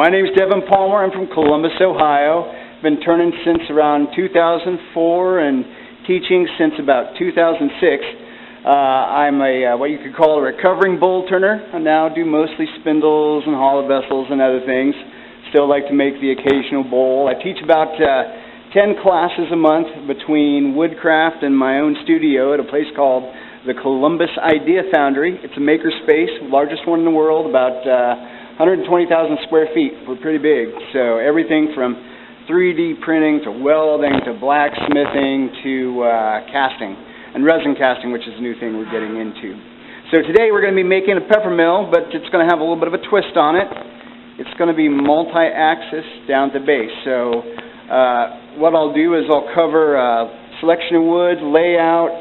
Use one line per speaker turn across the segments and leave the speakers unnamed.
My name is Devon Palmer. I'm from Columbus, Ohio. Been turning since around 2004 and teaching since about 2006. I'm a what you could call a recovering bowl turner. I now do mostly spindles and hollow vessels and other things. Still like to make the occasional bowl. I teach about 10 classes a month between woodcraft and my own studio at a place called the Columbus Idea Foundry. It's a maker space, largest one in the world, about 120,000 square feet. We're pretty big. So everything from 3D printing to welding to blacksmithing to casting and resin casting, which is a new thing we're getting into. So today we're going to be making a peppermill, but it's going to have a little bit of a twist on it. It's going to be multi-axis down to base. So what I'll do is I'll cover selection of wood, layout,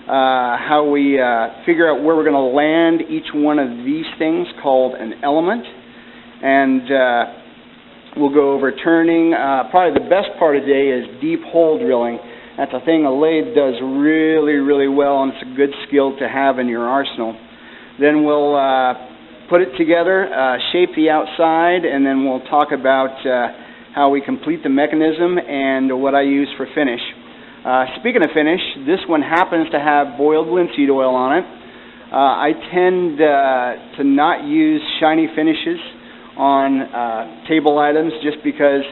how we figure out where we're going to land each one of these things called an element, and we'll go over turning. Probably the best part of the day is deep hole drilling. That's a thing a lathe does really, really well, and it's a good skill to have in your arsenal. Then we'll put it together, shape the outside, and then we'll talk about how we complete the mechanism and what I use for finish. Speaking of finish, this one happens to have boiled linseed oil on it. I tend to not use shiny finishes on table items just because,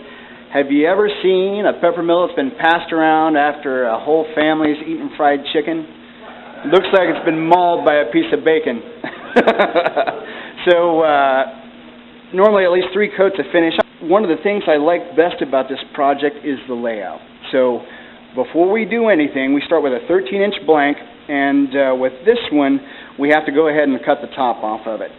have you ever seen a peppermill that's been passed around after a whole family's eaten fried chicken? It looks like it's been mauled by a piece of bacon. So normally at least 3 coats of finish. One of the things I like best about this project is the layout. So before we do anything, we start with a 13-inch blank, and with this one, we have to go ahead and cut the top off of it.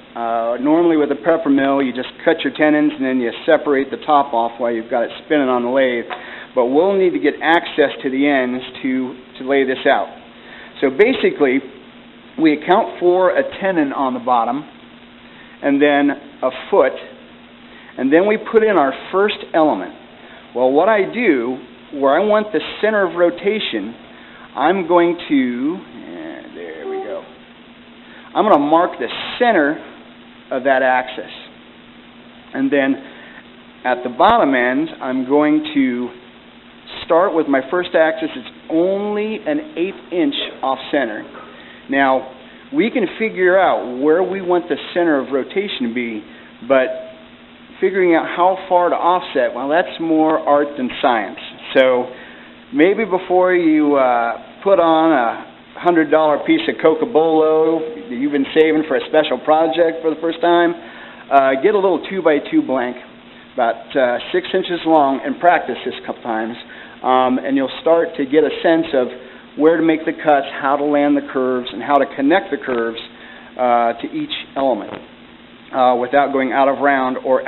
Normally with a peppermill, you just cut your tenons and then you separate the top off while you've got it spinning on the lathe. But we'll need to get access to the ends to lay this out. So basically, we account for a tenon on the bottom, and then a foot, and then we put in our first element. Well, what I do, where I want the center of rotation, I'm going to, there we go, I'm going to mark the center of that axis. And then at the bottom end, I'm going to start with my first axis. It's only an 1/8 inch off center. Now, we can figure out where we want the center of rotation to be, but figuring out how far to offset, well, that's more art than science. So maybe before you put on a $100 piece of Coca-Cola that you've been saving for a special project for the first time, get a little 2x2 blank, about 6 inches long, and practice this a couple times, and you'll start to get a sense of where to make the cuts, how to land the curves, and how to connect the curves to each element without going out of round or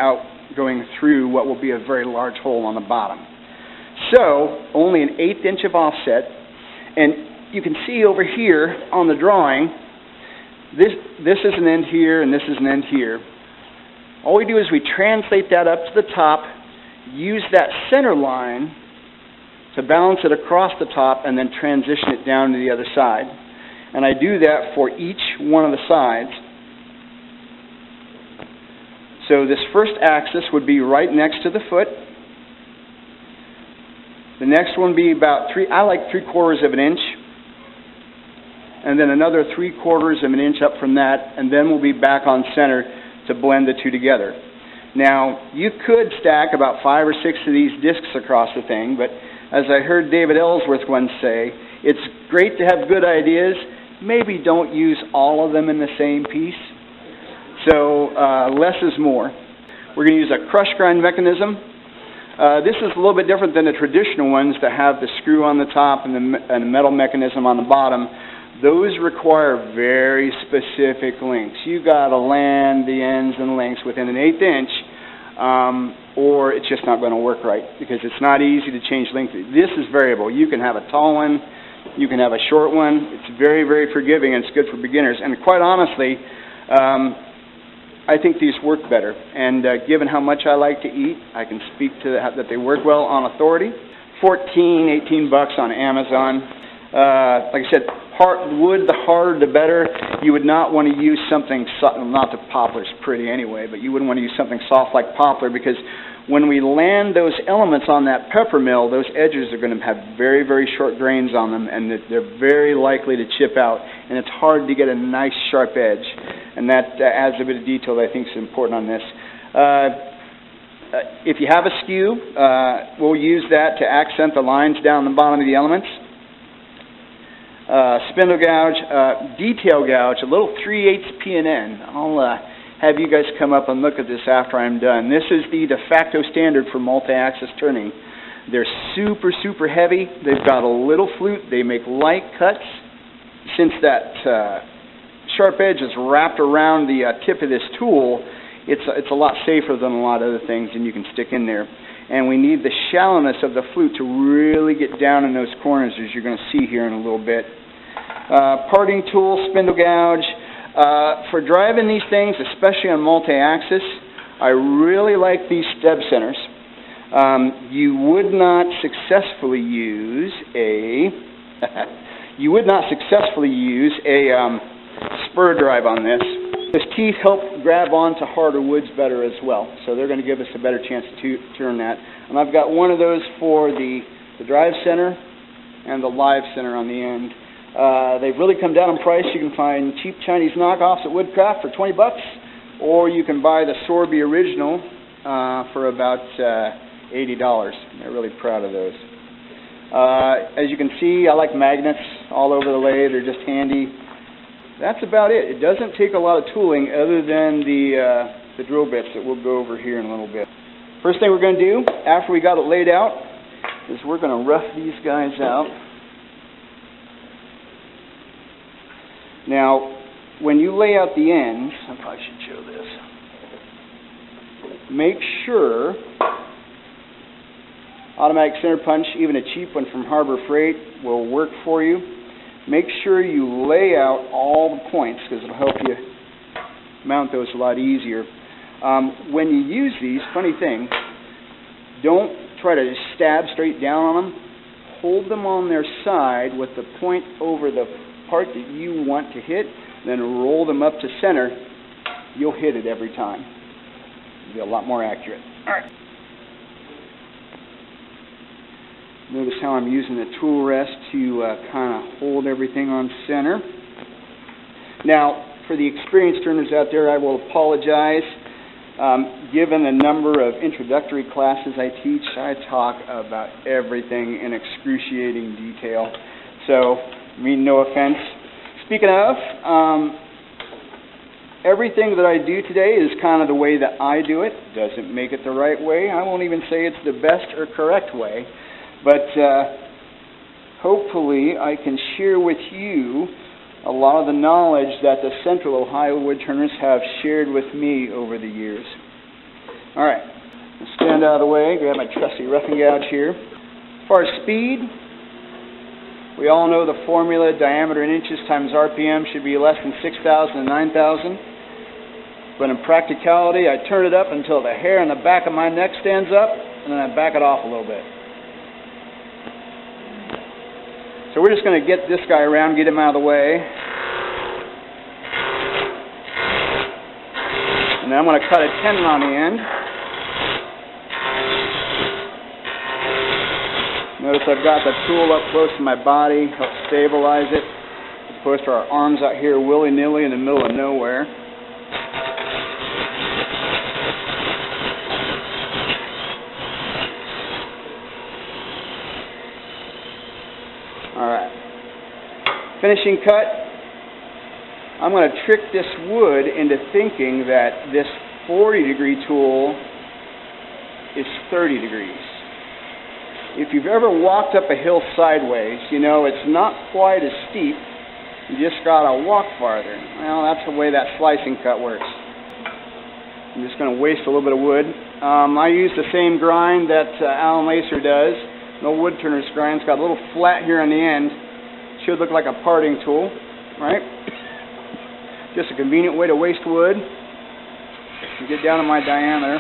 going through what will be a very large hole on the bottom. So, only an 1/8 inch of offset, and you can see over here on the drawing, this is an end here and this is an end here. All we do is we translate that up to the top, use that center line to balance it across the top, and then transition it down to the other side. And I do that for each one of the sides. So this first axis would be right next to the foot. The next one would be about I like 3/4 of an inch. And then another 3/4 of an inch up from that, and then we'll be back on center to blend the two together. Now, you could stack about 5 or 6 of these discs across the thing, but as I heard David Ellsworth once say, it's great to have good ideas, maybe don't use all of them in the same piece. So less is more. We're going to use a crush grind mechanism. This is a little bit different than the traditional ones that have the screw on the top and the metal mechanism on the bottom. Those require very specific lengths. You got to land the ends and lengths within an 1/8 inch, or it's just not going to work right because it's not easy to change length. This is variable. You can have a tall one, you can have a short one. It's very, very forgiving, and it's good for beginners. And quite honestly, I think these work better. And given how much I like to eat, I can speak to that they work well on authority. $14, $18 on Amazon. Like I said, wood, the harder the better. You would not want to use something soft. Not that poplar's pretty anyway, but you wouldn't want to use something soft like poplar, because when we land those elements on that peppermill, those edges are going to have very, very short grains on them, and they're very likely to chip out, and it's hard to get a nice sharp edge. And that adds a bit of detail that I think is important on this. If you have a skew, we'll use that to accent the lines down the bottom of the elements. Spindle gouge, detail gouge, a little 3/8 P&N. I'll have you guys come up and look at this after I'm done. This is the de facto standard for multi-axis turning. They're super, super heavy. They've got a little flute. They make light cuts. Since that sharp edge is wrapped around the tip of this tool, it's a lot safer than a lot of other things, and you can stick in there. And we need the shallowness of the flute to really get down in those corners, as you're going to see here in a little bit. Parting tool, spindle gouge. For driving these things, especially on multi-axis, I really like these stub centers. You would not successfully use a spur drive on this. Those teeth help grab onto harder woods better as well, so they're going to give us a better chance to turn that. And I've got one of those for the drive center and the live center on the end. They've really come down in price. You can find cheap Chinese knockoffs at Woodcraft for $20, or you can buy the Sorby original for about $80. They're really proud of those. As you can see, I like magnets all over the lathe. They're just handy. That's about it. It doesn't take a lot of tooling other than the drill bits that we'll go over here in a little bit. First thing we're going to do after we got it laid out is we're going to rough these guys out. Now, when you lay out the ends, I probably should show this. Make sure automatic center punch, even a cheap one from Harbor Freight, will work for you. Make sure you lay out all the points, because it'll help you mount those a lot easier. When you use these, funny thing, don't try to just stab straight down on them. Hold them on their side with the point over the part that you want to hit, then roll them up to center. You'll hit it every time. It'll be a lot more accurate. All right. Notice how I'm using the tool rest to kind of hold everything on center. Now, for the experienced turners out there, I will apologize. Given the number of introductory classes I teach, I talk about everything in excruciating detail. So, I mean, no offense. Speaking of, everything that I do today is kind of the way that I do it. Doesn't make it the right way. I won't even say it's the best or correct way. But hopefully I can share with you a lot of the knowledge that the Central Ohio woodturners have shared with me over the years. All right, I'll stand out of the way, grab my trusty roughing gouge here. As far as speed, we all know the formula, diameter in inches times RPM should be less than 6,000 and 9,000. But in practicality, I turn it up until the hair on the back of my neck stands up, and then I back it off a little bit. So we're just going to get this guy around, get him out of the way. And then I'm going to cut a tenon on the end. Notice I've got the tool up close to my body, help stabilize it, as opposed to our arms out here willy-nilly in the middle of nowhere. Alright, finishing cut. I'm going to trick this wood into thinking that this 40-degree tool is 30 degrees. If you've ever walked up a hill sideways, you know it's not quite as steep. You just got to walk farther. Well, that's the way that slicing cut works. I'm just going to waste a little bit of wood. I use the same grind that Alan Lacer does. No wood turner's grind. It's got a little flat here on the end. Should look like a parting tool, right? Just a convenient way to waste wood. And get down to my diameter.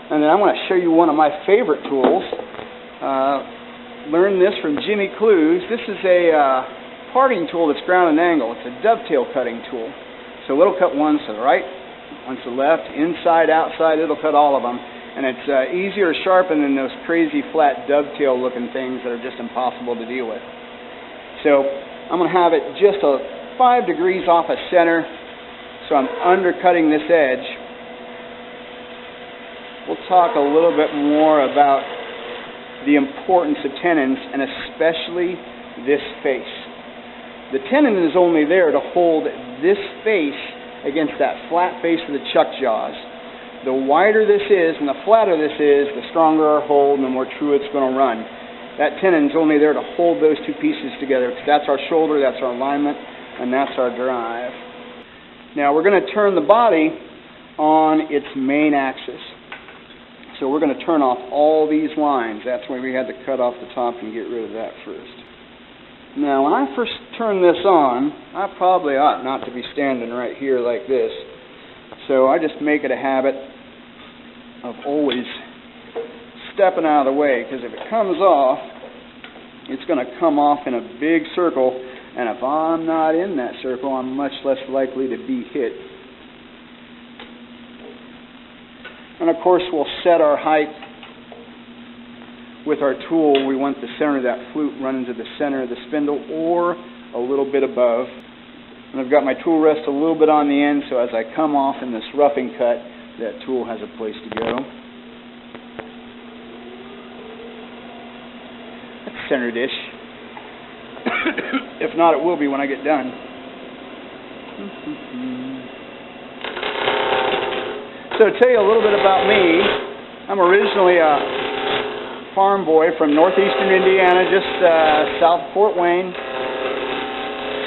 And then I'm going to show you one of my favorite tools. Learned this from Jimmy Clues. This is a parting tool that's ground and angle. It's a dovetail cutting tool. So it'll cut one to the right, one to the left, inside, outside. It'll cut all of them. And it's easier to sharpen than those crazy flat dovetail looking things that are just impossible to deal with. So I'm going to have it just 5 degrees off of center, so I'm undercutting this edge. We'll talk a little bit more about the importance of tenons, and especially this face. The tenon is only there to hold this face against that flat face of the chuck jaws. The wider this is and the flatter this is, the stronger our hold and the more true it's going to run. That tenon is only there to hold those two pieces together. That's our shoulder, that's our alignment, and that's our drive. Now we're going to turn the body on its main axis. So we're going to turn off all these lines. That's why we had to cut off the top and get rid of that first. Now when I first turn this on, I probably ought not to be standing right here like this. So I just make it a habit of always stepping out of the way, because if it comes off, it's going to come off in a big circle, and if I'm not in that circle, I'm much less likely to be hit. And of course we'll set our height with our tool. We want the center of that flute running to the center of the spindle or a little bit above. And I've got my tool rest a little bit on the end, so as I come off in this roughing cut, that tool has a place to go. That's centered-ish. If not, it will be when I get done. So to tell you a little bit about me, I'm originally a farm boy from northeastern Indiana, just south of Fort Wayne.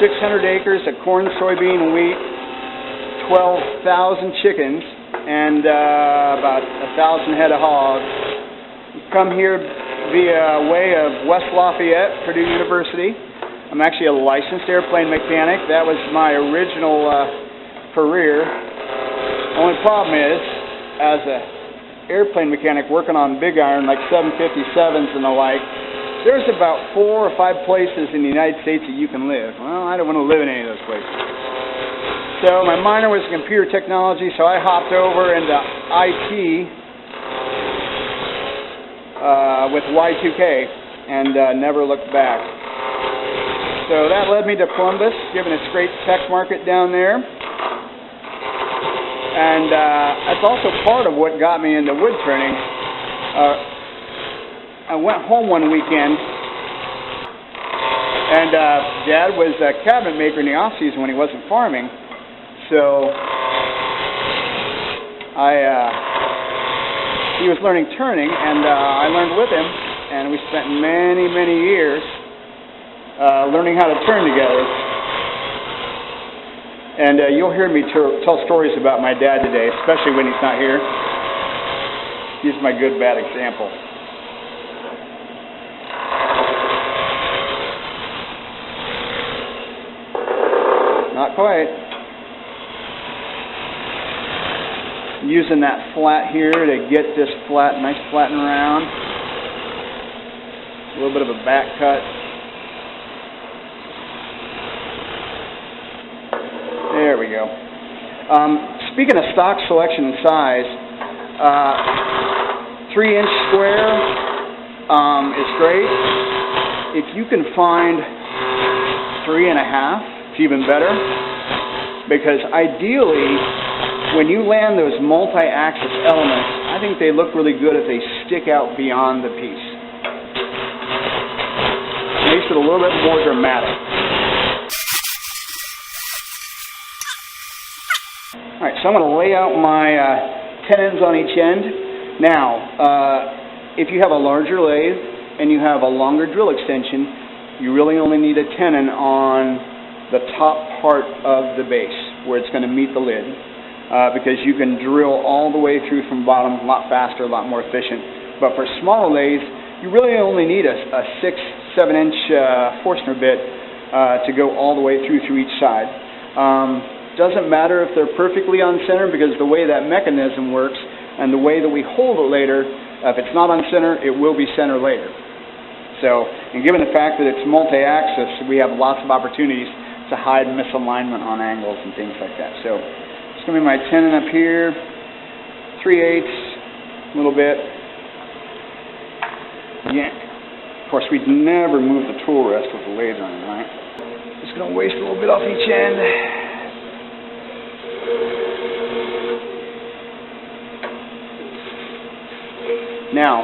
600 acres of corn, soybean, wheat, 12,000 chickens, and about 1,000 head of hogs. Come here via way of West Lafayette, Purdue University. I'm actually a licensed airplane mechanic. That was my original career. Only problem is, as an airplane mechanic working on big iron like 757s and the like, there's about 4 or 5 places in the United States that you can live. Well, I don't want to live in any of those places. So my minor was computer technology, so I hopped over into IT with Y2K and never looked back. So that led me to Columbus, given its great tech market down there. And that's also part of what got me into wood turning. I went home one weekend, and Dad was a cabinet maker in the off-season when he wasn't farming. So he was learning turning, and I learned with him, and we spent many, many years learning how to turn together. And you'll hear me tell stories about my dad today, especially when he's not here. He's my good, bad example. Not quite. Using that flat here to get this flat, nice flat and round. A little bit of a back cut. There we go. Speaking of stock selection and size, 3-inch square is great. If you can find 3.5, it's even better, because ideally when you land those multi-axis elements, I think they look really good if they stick out beyond the piece. It makes it a little bit more dramatic. Alright, so I'm going to lay out my tenons on each end. Now, if you have a larger lathe and you have a longer drill extension, you really only need a tenon on the top part of the base where it's going to meet the lid, because you can drill all the way through from bottom a lot faster, a lot more efficient. But for smaller lathes, you really only need a 6-7-inch Forstner bit to go all the way through each side. Doesn't matter if they're perfectly on center, because the way that mechanism works and the way that we hold it later If it's not on center, it will be center later. So, and given the fact that it's multi-axis, we have lots of opportunities to hide misalignment on angles and things like that. So, it's going to be my tenon up here, 3/8, a little bit, yank. Of course, we'd never move the tool rest with the lathe running, right? Just going to waste a little bit off each end. Now,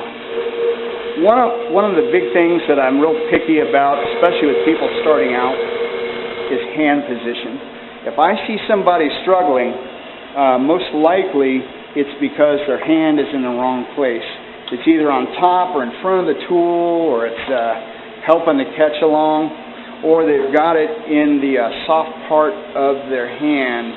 one of the big things that I'm real picky about, especially with people starting out, is hand position. If I see somebody struggling, most likely it's because their hand is in the wrong place. It's either on top or in front of the tool, or it's helping to catch along, or they've got it in the soft part of their hand.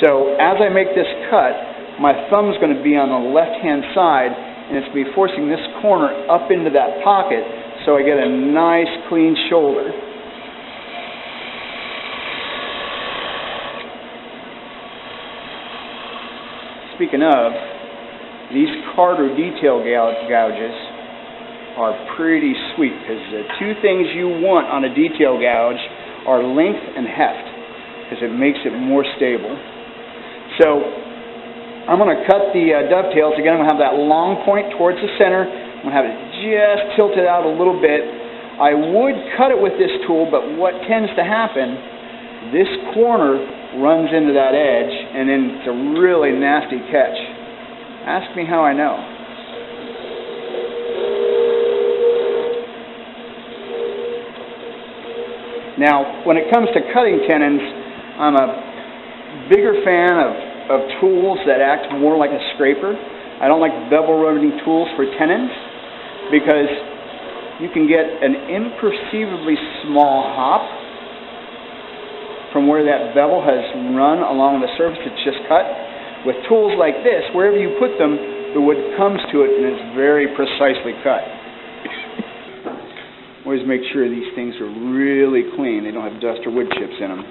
So as I make this cut, my thumb's going to be on the left-hand side, and it's going to be forcing this corner up into that pocket so I get a nice clean shoulder. Speaking of, these Carter detail gouges are pretty sweet, because the two things you want on a detail gouge are length and heft, because it makes it more stable. So I'm going to cut the dovetails. Again, I'm going to have that long point towards the center. I'm going to have it just tilted out a little bit. I would cut it with this tool, but what tends to happen, this corner runs into that edge, and then it's a really nasty catch. Ask me how I know. Now, when it comes to cutting tenons, I'm a bigger fan of tools that act more like a scraper. I don't like bevel riveting tools for tenons, because you can get an imperceivably small hop from where that bevel has run along the surface it's just cut. With tools like this, wherever you put them, the wood comes to it and it's very precisely cut. Always make sure these things are really clean. They don't have dust or wood chips in them,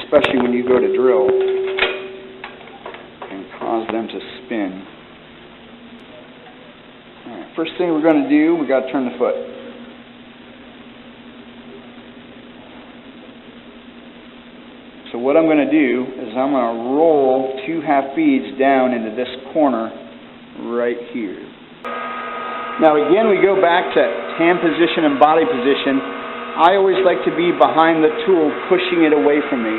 especially when you go to drill and cause them to spin. All right, first thing we're going to do, we've got to turn the foot. So what I'm going to do is I'm going to roll 2 half beads down into this corner right here. Now again, we go back to hand position and body position. I always like to be behind the tool, pushing it away from me.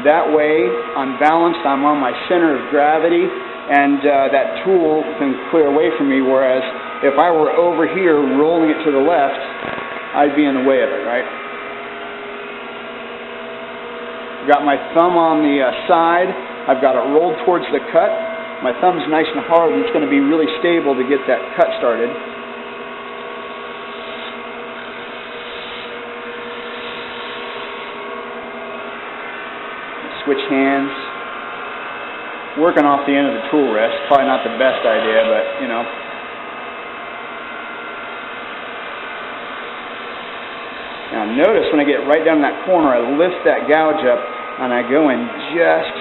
That way, I'm balanced, I'm on my center of gravity, and that tool can clear away from me, whereas if I were over here rolling it to the left, I'd be in the way of it, right? I've got my thumb on the side. I've got it rolled towards the cut. My thumb's nice and hard, and it's going to be really stable to get that cut started. Switch hands. Working off the end of the tool rest. Probably not the best idea, but, you know. Now notice when I get right down that corner, I lift that gouge up and I go in just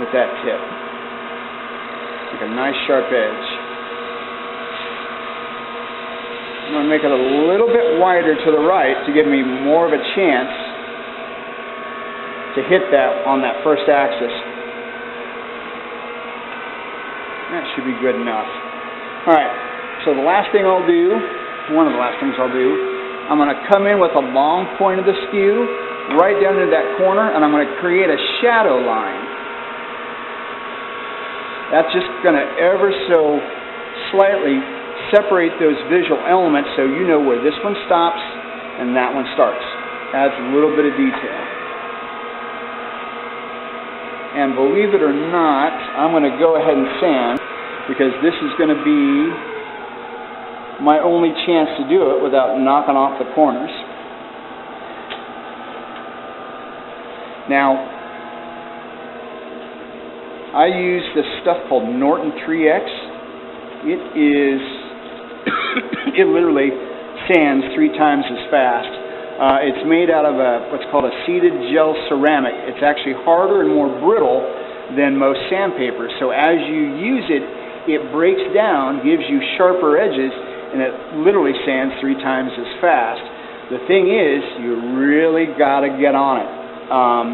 with that tip. Like a nice sharp edge. I'm going to make it a little bit wider to the right to give me more of a chance to hit that on that first axis. That should be good enough. Alright, so the last thing I'll do, one of the last things I'll do, I'm going to come in with a long point of the skew right down into that corner, and I'm going to create a shadow line. That's just going to ever so slightly separate those visual elements so you know where this one stops and that one starts. Adds a little bit of detail. And believe it or not, I'm going to go ahead and sand, because this is going to be my only chance to do it without knocking off the corners. Now, I use this stuff called Norton 3X. It is, it literally sands 3 times as fast. It's made out of what's called a seeded gel ceramic. It's actually harder and more brittle than most sandpaper. So as you use it, it breaks down, gives you sharper edges, and it literally sands 3 times as fast. The thing is, you really got to get on it.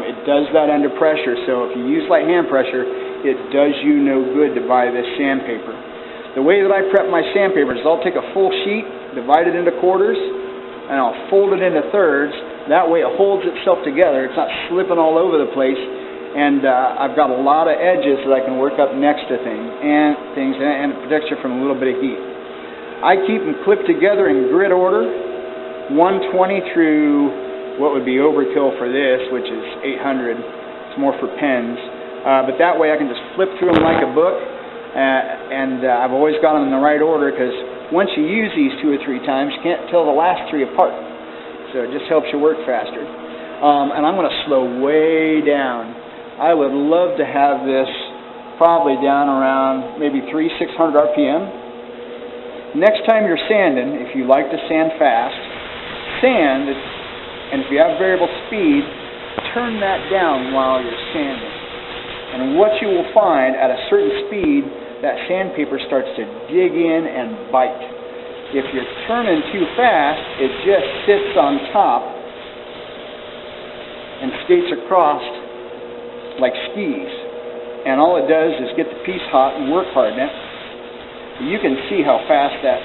It does that under pressure, so if you use light hand pressure, it does you no good to buy this sandpaper. The way that I prep my sandpaper is I'll take a full sheet, divide it into quarters, and I'll fold it into thirds. That way it holds itself together. It's not slipping all over the place, and I've got a lot of edges that I can work up next to things, and it protects you from a little bit of heat. I keep them clipped together in grid order, 120 through what would be overkill for this, which is 800. It's more for pens. But that way I can just flip through them like a book, and I've always got them in the right order, because once you use these 2 or 3 times, you can't tell the last 3 apart. So it just helps you work faster. And I'm going to slow way down. I would love to have this probably down around maybe 300-600 RPM. Next time you're sanding, if you like to sand fast, sand, and if you have variable speed, turn that down while you're sanding. And what you will find at a certain speed, that sandpaper starts to dig in and bite. If you're turning too fast, it just sits on top and skates across like skis. And all it does is get the piece hot and work hard in it. You can see how fast that,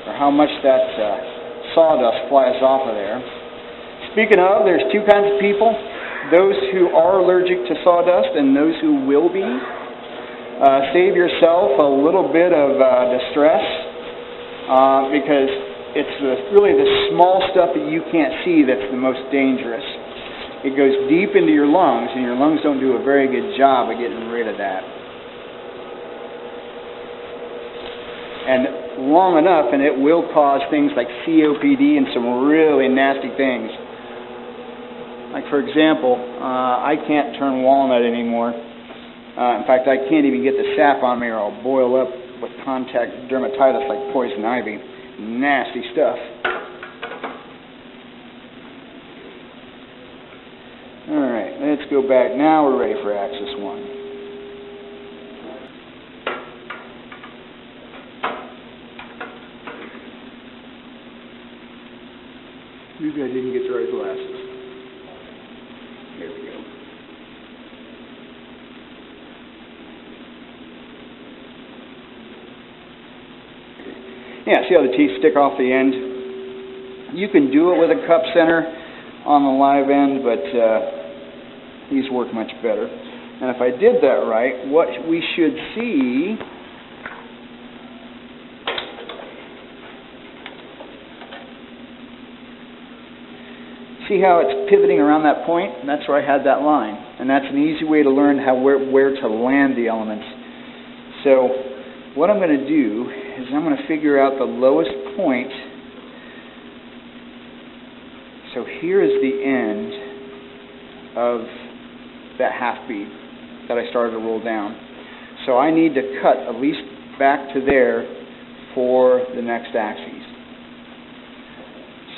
or how much that sawdust flies off of there. Speaking of, there's 2 kinds of people, those who are allergic to sawdust and those who will be. Save yourself a little bit of distress, because it's really the small stuff that you can't see that's the most dangerous. It goes deep into your lungs, and your lungs don't do a very good job of getting rid of that. And long enough, and it will cause things like COPD and some really nasty things. Like, for example, I can't turn walnut anymore. In fact, I can't even get the sap on me, or I'll boil up with contact dermatitis like poison ivy. Nasty stuff. Alright, let's go back. Now we're ready for Axis 1. Maybe I didn't get the right glasses. There we go. Yeah, see how the teeth stick off the end? You can do it with a cup center on the live end, but these work much better. And if I did that right, what we should see how it's pivoting around that point? That's where I had that line. And that's an easy way to learn where to land the elements. So what I'm going to do is I'm going to figure out the lowest point. So here is the end of that half bead that I started to roll down. So I need to cut at least back to there for the next axis.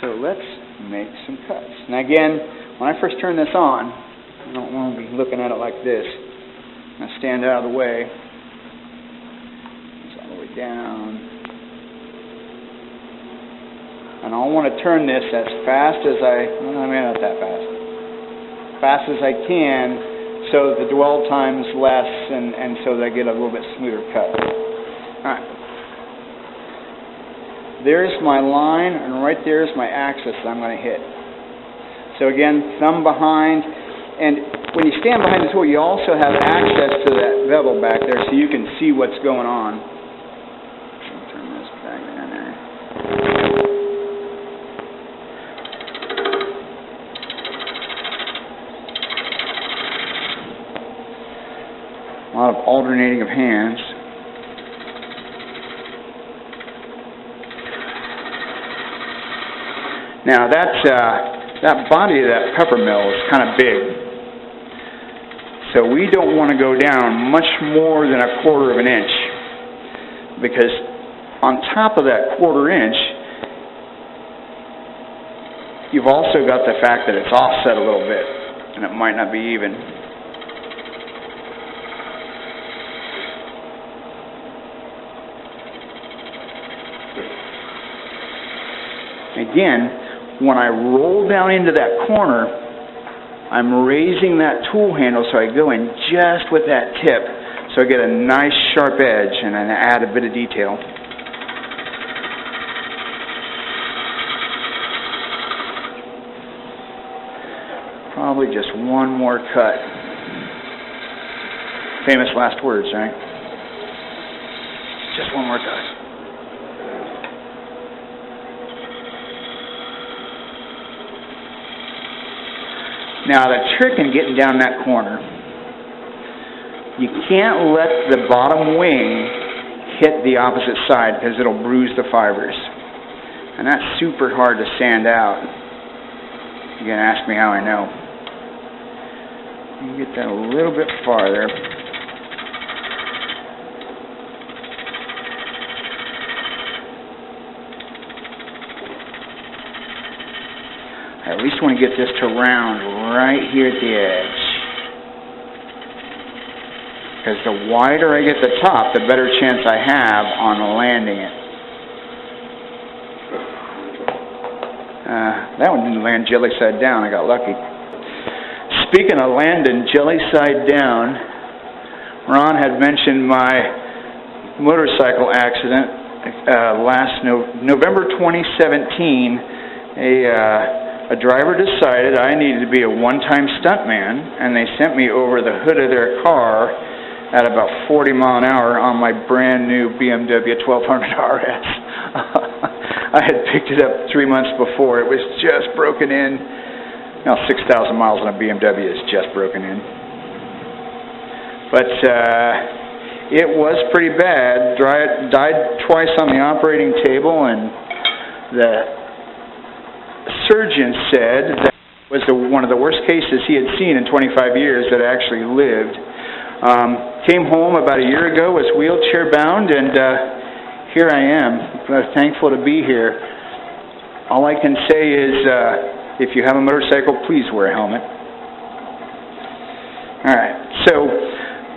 So let's make some cuts. And again, when I first turn this on, I don't want to be looking at it like this. I'm going to stand out of the way. It's all the way down. And I'll want to turn this as fast as not that fast. Fast as I can, so the dwell time's less, and so that I get a little bit smoother cut. Alright. There's my line, and right there's my axis that I'm going to hit. So again, thumb behind, and when you stand behind the tool, you also have access to that bevel back there, so you can see what's going on. I'll turn this back down there. A lot of alternating of hands. Now that body of that peppermill is kind of big, so we don't want to go down much more than 1/4 of an inch, because on top of that 1/4 inch, you've also got the fact that it's offset a little bit. and it might not be even. Again, when I roll down into that corner, I'm raising that tool handle so I go in just with that tip, so I get a nice sharp edge and then add a bit of detail. Probably just one more cut. Famous last words, right? Just one more cut. Now the trick in getting down that corner, you can't let the bottom wing hit the opposite side because it'll bruise the fibers. And that's super hard to sand out. You're going to ask me how I know. You get that a little bit farther. I at least want to get this to round right here at the edge. Because the wider I get the top, the better chance I have on landing it. That one didn't land jelly side down. I got lucky. Speaking of landing jelly side down, Ron had mentioned my motorcycle accident last November 2017. A driver decided I needed to be a one-time stuntman, and they sent me over the hood of their car at about 40 miles an hour on my brand new BMW 1200 RS. I had picked it up 3 months before. It was just broken in. Now 6,000 miles on a BMW is just broken in. But it was pretty bad. Died twice on the operating table, and the surgeon said that was one of the worst cases he had seen in 25 years that actually lived. Came home about a year ago, was wheelchair bound, and here I am. Thankful to be here. All I can say is, if you have a motorcycle, please wear a helmet. All right, so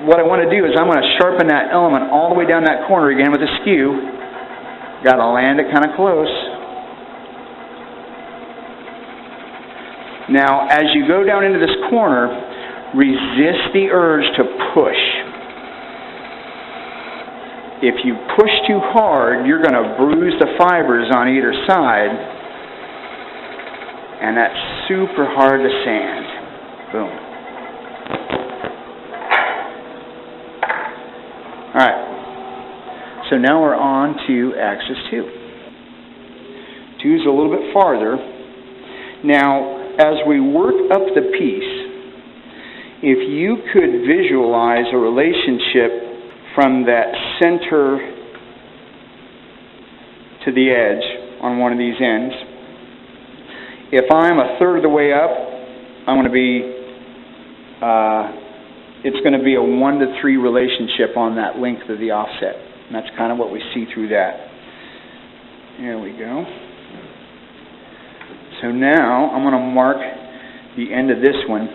what I want to do is I'm going to sharpen that element all the way down that corner again with a skew. Got to land it kind of close. Now, as you go down into this corner, resist the urge to push. If you push too hard, you're going to bruise the fibers on either side, and that's super hard to sand. Boom. All right. So now we're on to axis 2. 2 is a little bit farther. Now, as we work up the piece, if you could visualize a relationship from that center to the edge on one of these ends, if I'm a third of the way up, I'm going to be, it's going to be a 1 to 3 relationship on that length of the offset. And that's kind of what we see through that. There we go. So now I'm going to mark the end of this one.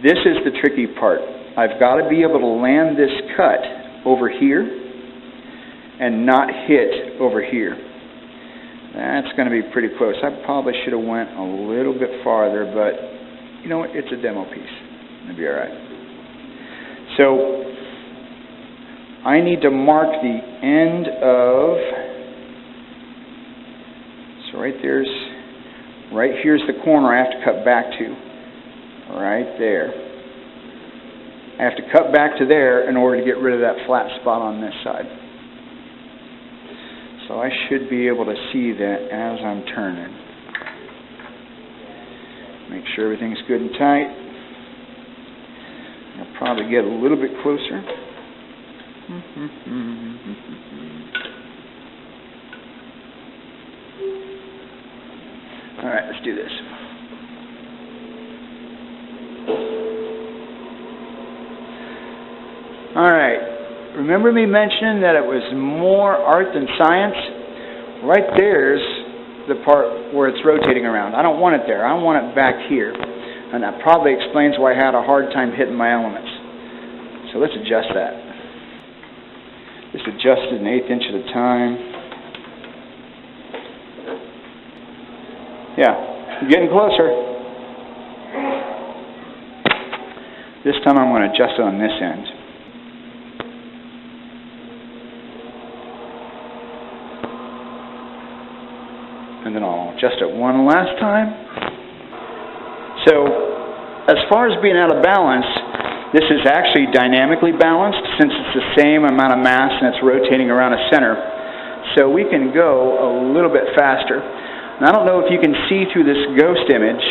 This is the tricky part. I've got to be able to land this cut over here and not hit over here. That's going to be pretty close. I probably should have went a little bit farther, but you know what? It's a demo piece. It'll be all right. So I need to mark the end of, so right here's the corner I have to cut back to. Right there. I have to cut back to there in order to get rid of that flat spot on this side. So I should be able to see that as I'm turning. Make sure everything's good and tight. I'll probably get a little bit closer. All right, let's do this. All right, remember me mentioning that it was more art than science? Right there's the part where it's rotating around. I don't want it there. I want it back here. And that probably explains why I had a hard time hitting my elements. So let's adjust that. Just adjust it 1/8 inch at a time. Yeah, I'm getting closer. This time I'm going to adjust it on this end. And then I'll adjust it one last time. So, as far as being out of balance, this is actually dynamically balanced since it's the same amount of mass and it's rotating around a center. So we can go a little bit faster. And I don't know if you can see through this ghost image,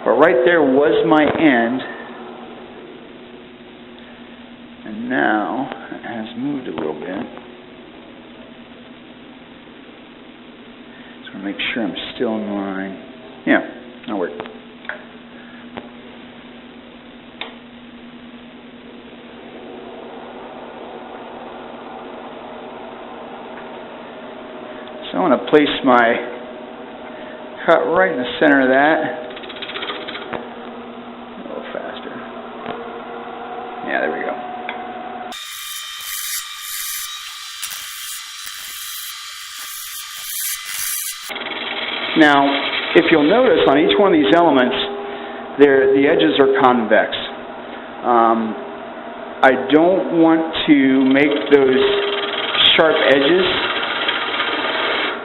but right there was my end. And now it has moved a little bit. Make sure I'm still in line. Yeah, that'll work. So I want to place my cut right in the center of that. A little faster. Yeah, there we go. Now, if you'll notice on each one of these elements, the edges are convex. I don't want to make those sharp edges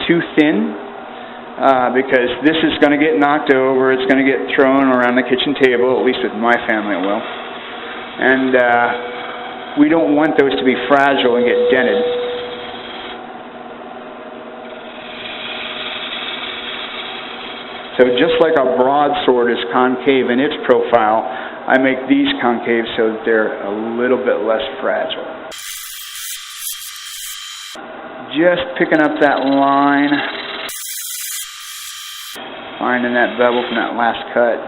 too thin because this is going to get knocked over, it's going to get thrown around the kitchen table, at least with my family it will. And we don't want those to be fragile and get dented. So just like a broadsword is concave in its profile, I make these concave so that they're a little bit less fragile. Just picking up that line, finding that bevel from that last cut.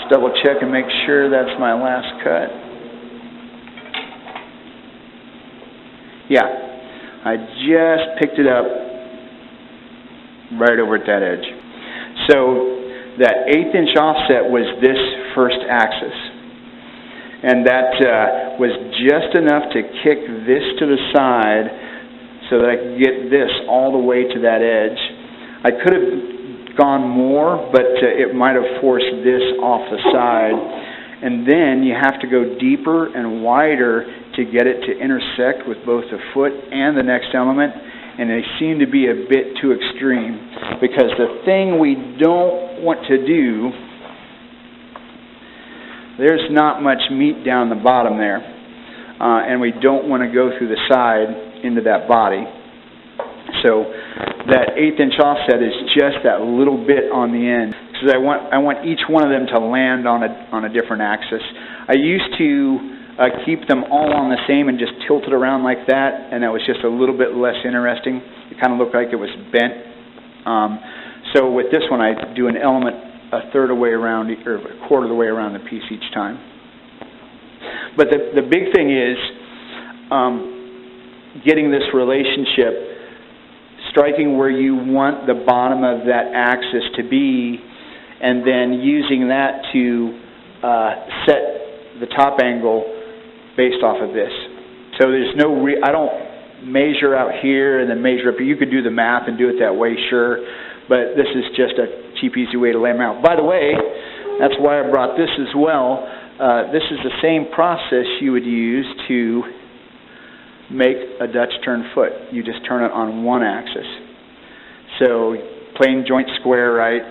Just double check and make sure that's my last cut. Yeah, I just picked it up right over at that edge. So that 1/8 inch offset was this first axis. And that was just enough to kick this to the side so that I could get this all the way to that edge. I could have gone more, but it might have forced this off the side. And then you have to go deeper and wider to get it to intersect with both the foot and the next element, and they seem to be a bit too extreme, because the thing we don't want to do, there's not much meat down the bottom there, and we don't want to go through the side into that body. So that 1/8 inch offset is just that little bit on the end, because I want each one of them to land on a different axis. I used to keep them all on the same and just tilt it around like that, and that was just a little bit less interesting. It kind of looked like it was bent. So with this one, I do an element a third of the way around, or a quarter of the way around the piece each time. But the big thing is getting this relationship, striking where you want the bottom of that axis to be, and then using that to set the top angle based off of this. So there's no I don't measure out here and then measure up here. You could do the math and do it that way, sure, but this is just a cheap, easy way to lay them out. By the way, that's why I brought this as well. This is the same process you would use to make a Dutch turn foot. You just turn it on one axis. So plain joint square, right?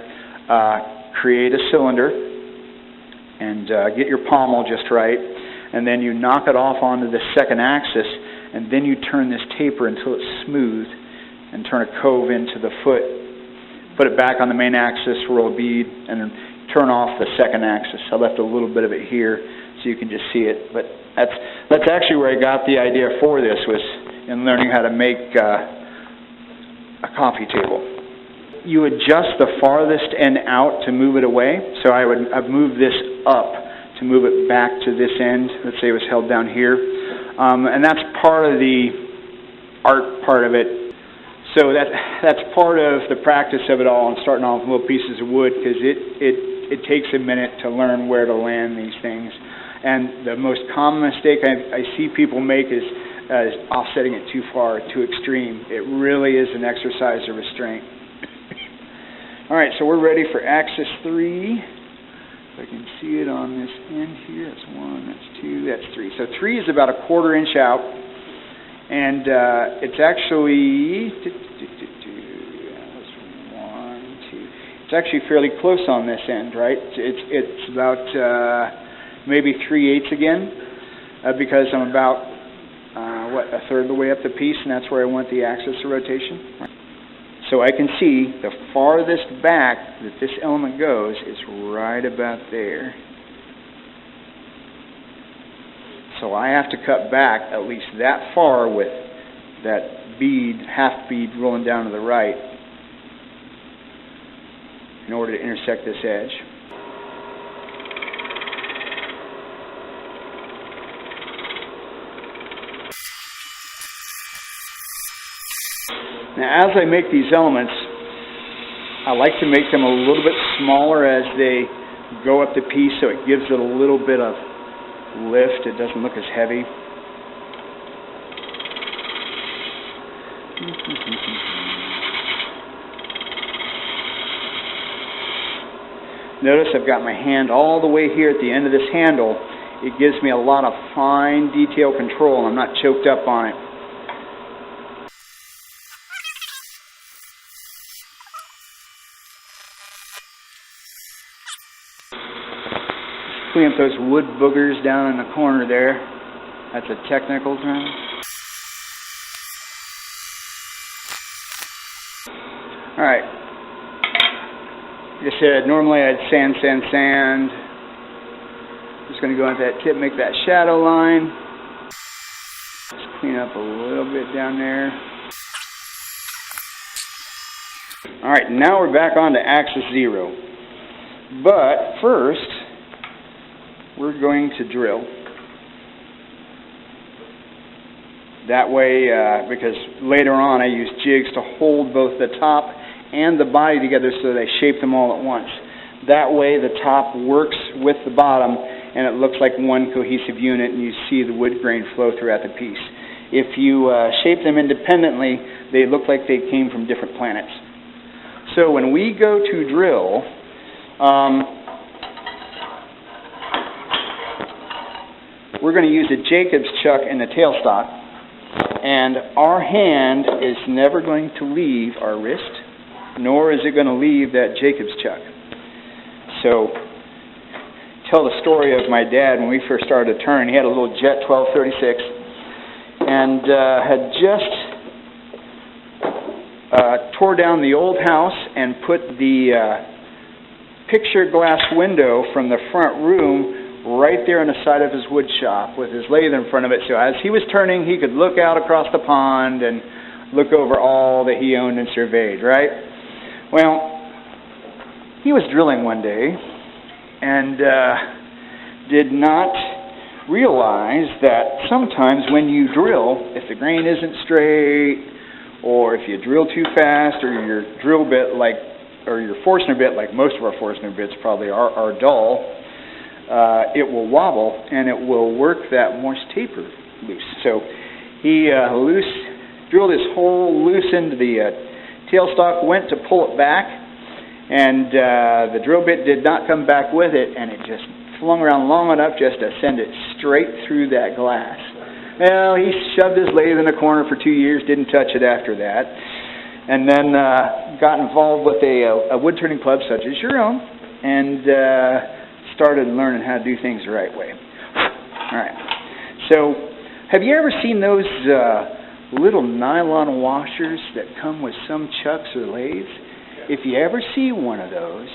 Create a cylinder and get your pommel just right, and then you knock it off onto the second axis, and then you turn this taper until it's smooth and turn a cove into the foot. Put it back on the main axis, roll a bead, and then turn off the second axis. I left a little bit of it here so you can just see it, but that's actually where I got the idea for this, was in learning how to make a coffee table. You adjust the farthest end out to move it away. So I've moved this up to move it back to this end. Let's say it was held down here. And that's part of the art part of it. So that's part of the practice of it all, and starting off with little pieces of wood, because it takes a minute to learn where to land these things. And the most common mistake I see people make is offsetting it too far, too extreme. It really is an exercise of restraint. All right, so we're ready for axis 3. If I can see it on this end here, that's 1, that's 2, that's 3. So 3 is about 1/4 inch out. And it's actually, it's actually fairly close on this end, right? It's about maybe 3/8 again, because I'm about, 1/3 of the way up the piece, and that's where I want the axis of rotation. So I can see the farthest back that this element goes is right about there. So I have to cut back at least that far with that bead, half bead rolling down to the right in order to intersect this edge. Now as I make these elements, I like to make them a little bit smaller as they go up the piece, so it gives it a little bit of lift. It doesn't look as heavy. Notice I've got my hand all the way here at the end of this handle. It gives me a lot of fine detail control, and I'm not choked up on it. Clean up those wood boogers down in the corner there. That's a technical term. Alright. Like I said, normally I'd sand. Just going to go into that tip, make that shadow line. Just clean up a little bit down there. Alright, now we're back on to axis 0. But first, we're going to drill. That way, because later on I use jigs to hold both the top and the body together so that I shape them all at once. That way the top works with the bottom and it looks like one cohesive unit, and you see the wood grain flow throughout the piece. If you shape them independently, they look like they came from different planets. So when we go to drill, we're going to use a Jacob's chuck in the tailstock, and our hand is never going to leave our wrist, nor is it going to leave that Jacob's chuck. So, tell the story of my dad when we first started to turn. He had a little Jet 1236, and had just tore down the old house and put the picture glass window from the front room right there on the side of his wood shop with his lathe in front of it. So as he was turning, he could look out across the pond and look over all that he owned and surveyed, right? Well, he was drilling one day and did not realize that sometimes when you drill, if the grain isn't straight, or if you drill too fast, or your drill bit or your Forstner bit, like most of our Forstner bits probably are dull, it will wobble and it will work that moist taper loose. So he drilled his hole loose into the tailstock, went to pull it back, and the drill bit did not come back with it, and it just flung around long enough just to send it straight through that glass. Well, he shoved his lathe in the corner for 2 years, didn't touch it after that, and then got involved with a wood turning club such as your own, and started learning how to do things the right way. All right. So, have you ever seen those little nylon washers that come with some chucks or lathes? If you ever see one of those,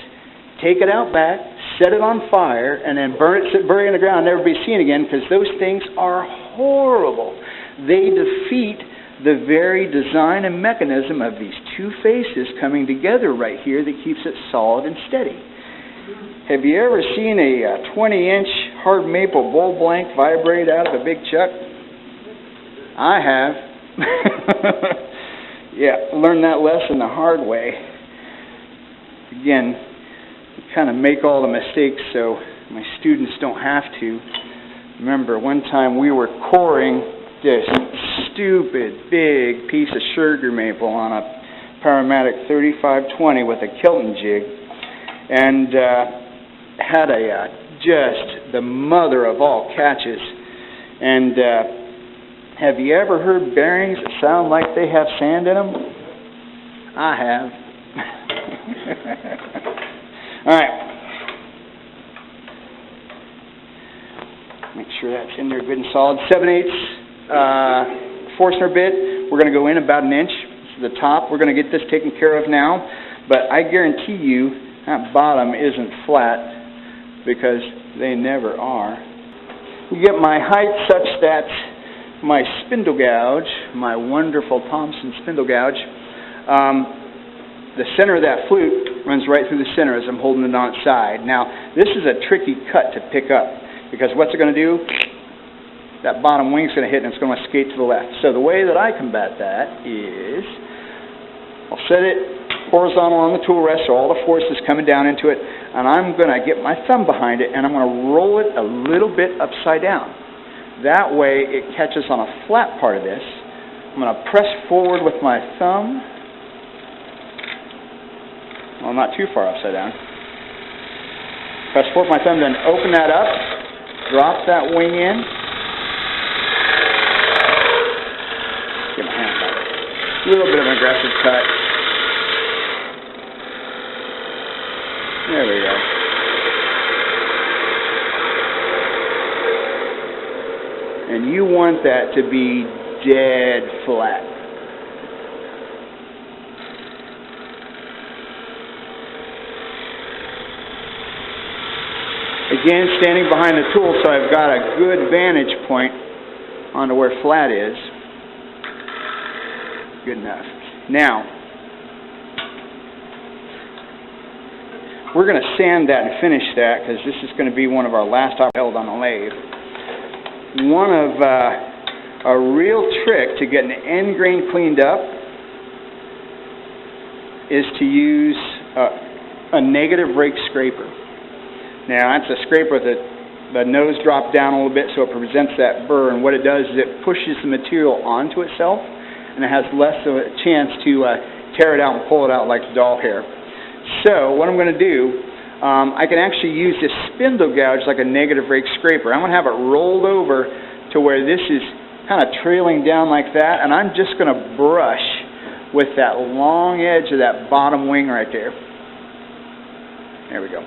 take it out back, set it on fire, and then bury it in the ground, never be seen again, because those things are horrible. They defeat the very design and mechanism of these two faces coming together right here that keeps it solid and steady. Have you ever seen a 20-inch hard maple bull blank vibrate out of a big chuck? I have. Yeah, learned that lesson the hard way. Again, kind of make all the mistakes so my students don't have to. Remember, one time we were coring this stupid big piece of sugar maple on a Parametric 3520 with a Kilton jig, and had just the mother of all catches. And have you ever heard bearings that sound like they have sand in them? I have. All right. Make sure that's in there good and solid. 7/8 Forstner bit. We're going to go in about an inch to the top. We're going to get this taken care of now. But I guarantee you that bottom isn't flat, because they never are. You get my height such that my spindle gouge, my wonderful Thompson spindle gouge, the center of that flute runs right through the center as I'm holding it on its side. Now, this is a tricky cut to pick up, because what's it going to do? That bottom wing's going to hit and it's going to skate to the left. So the way that I combat that is I'll set it horizontal on the tool rest so all the force is coming down into it, and I'm going to get my thumb behind it and I'm going to roll it a little bit upside down. That way it catches on a flat part of this. I'm going to press forward with my thumb. Well, not too far upside down. Press forward with my thumb, then open that up, drop that wing in. Get my hand back. A little bit of an aggressive cut. There we go. And you want that to be dead flat. Again, standing behind the tool so I've got a good vantage point onto where flat is. Good enough. Now, we're going to sand that and finish that, because this is going to be one of our last held on the lathe. One of a real trick to get an end grain cleaned up is to use a negative rake scraper. Now, that's a scraper that the nose dropped down a little bit so it prevents that burr, and what it does is it pushes the material onto itself, and it has less of a chance to tear it out and pull it out like doll hair. So what I'm going to do, I can actually use this spindle gouge like a negative rake scraper. I'm going to have it rolled over to where this is kind of trailing down like that, and I'm just going to brush with that long edge of that bottom wing right there. There we go.